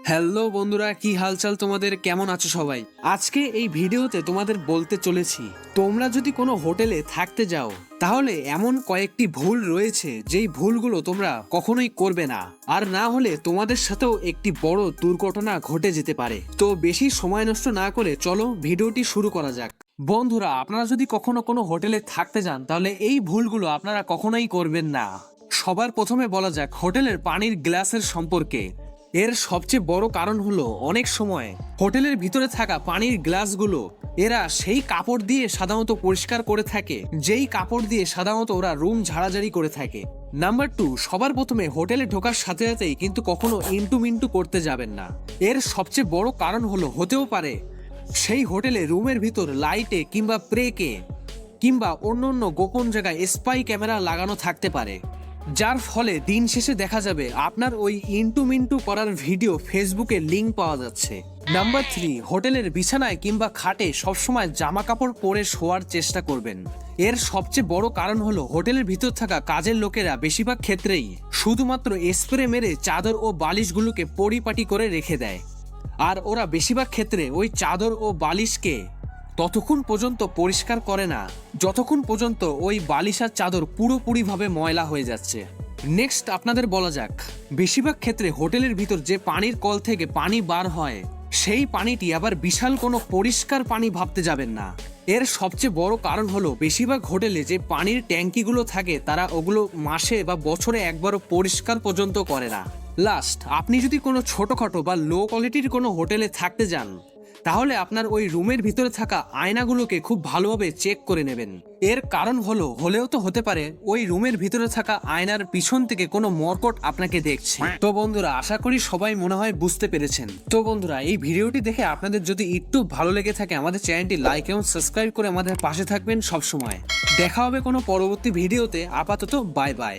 Hello বন্ধুরা, কি হালচাল তোমাদের? কেমন আছো সবাই? আজকে এই ভিডিওতে তোমাদের বলতে চলেছি, তোমরা যদি কোনো হোটেলে থাকতে যাও তাহলে এমন কয়েকটি ভুল রয়েছে যেই ভুলগুলো তোমরা কখনোই করবে না, আর না হলে তোমাদের সাথেও একটি বড় দুর্ঘটনা ঘটে যেতে পারে। তো বেশি সময় নষ্ট না করে চলো ভিডিওটি শুরু করা যাক। বন্ধুরা, আপনারা যদি কখনো কোনো হোটেলে থাকতে যান তাহলে এই ভুলগুলো আপনারা কখনোই করবেন না। সবার প্রথমে বলা যাক হোটেলের পানির গ্লাসের সম্পর্কে। এর সবচেয়ে বড় কারণ হলো অনেক সময় হোটেলের ভিতরে থাকা পানির গ্লাসগুলো এরা সেই কাপড় দিয়ে সাধারণত পরিষ্কার করে থাকে, যেই কাপড় দিয়ে সাধারণত ওরা রুম ঝাড়াঝাড়ি করে থাকে। নাম্বার 2, সবার প্রথমে হোটেলে ঢোকার সাথে সাথেই কিন্তু কখনো ইন্টু মিন্টু করতে যাবেন না। এর সবচেয়ে বড় কারণ হলো হতেও পারে সেই হোটেলে রুমের ভিতর লাইটে কিংবা প্রেকে কিংবা অন্য অন্য গোপন জায়গায় স্পাই ক্যামেরা লাগানো থাকতে পারে, যার ফলে দিন শেষে দেখা যাবে আপনার ওই ইন্টু মিন্টু করার ভিডিও ফেসবুকে লিঙ্ক পাওয়া যাচ্ছে। নাম্বার 3, হোটেলের বিছানায় কিংবা খাটে সবসময় জামা কাপড় পরে শোয়ার চেষ্টা করবেন। এর সবচেয়ে বড় কারণ হলো হোটেলের ভিতর থাকা কাজের লোকেরা বেশিরভাগ ক্ষেত্রেই শুধুমাত্র স্প্রে মেরে চাদর ও বালিশগুলোকে পরিপাটি করে রেখে দেয়, আর ওরা বেশিরভাগ ক্ষেত্রে ওই চাদর ও বালিশকে ততক্ষণ পর্যন্ত পরিষ্কার করে না যতক্ষণ পর্যন্ত ওই বালিশ আর চাদর পুরোপুরিভাবে ময়লা হয়ে যাচ্ছে। নেক্সট আপনাদের বলা যাক, বেশিরভাগ ক্ষেত্রে হোটেলের ভিতর যে পানির কল থেকে পানি বার হয় সেই পানিটি আবার বিশাল কোনো পরিষ্কার পানি ভাবতে যাবেন না। এর সবচেয়ে বড় কারণ হলো বেশিরভাগ হোটেলে যে পানির ট্যাঙ্কিগুলো থাকে তারা ওগুলো মাসে বা বছরে একবারও পরিষ্কার পর্যন্ত করে না। লাস্ট, আপনি যদি কোনো ছোটখাটো বা লো কোয়ালিটির কোনো হোটেলে থাকতে যান তাহলে আপনার ওই রুমের ভিতরে থাকা আয়নাগুলোকে খুব ভালোভাবে চেক করে নেবেন। এর কারণ হলেও তো হতে পারে ওই রুমের ভিতরে থাকা আয়নার পিছন থেকে কোনো মর্কট আপনাকে দেখছে। তো বন্ধুরা, আশা করি সবাই মনে হয় বুঝতে পেরেছেন। তো বন্ধুরা, এই ভিডিওটি দেখে আপনাদের যদি একটু ভালো লেগে থাকে আমাদের চ্যানেলটি লাইক এবং সাবস্ক্রাইব করে আমাদের পাশে থাকবেন সবসময়। দেখা হবে কোনো পরবর্তী ভিডিওতে। আপাতত বাই বাই।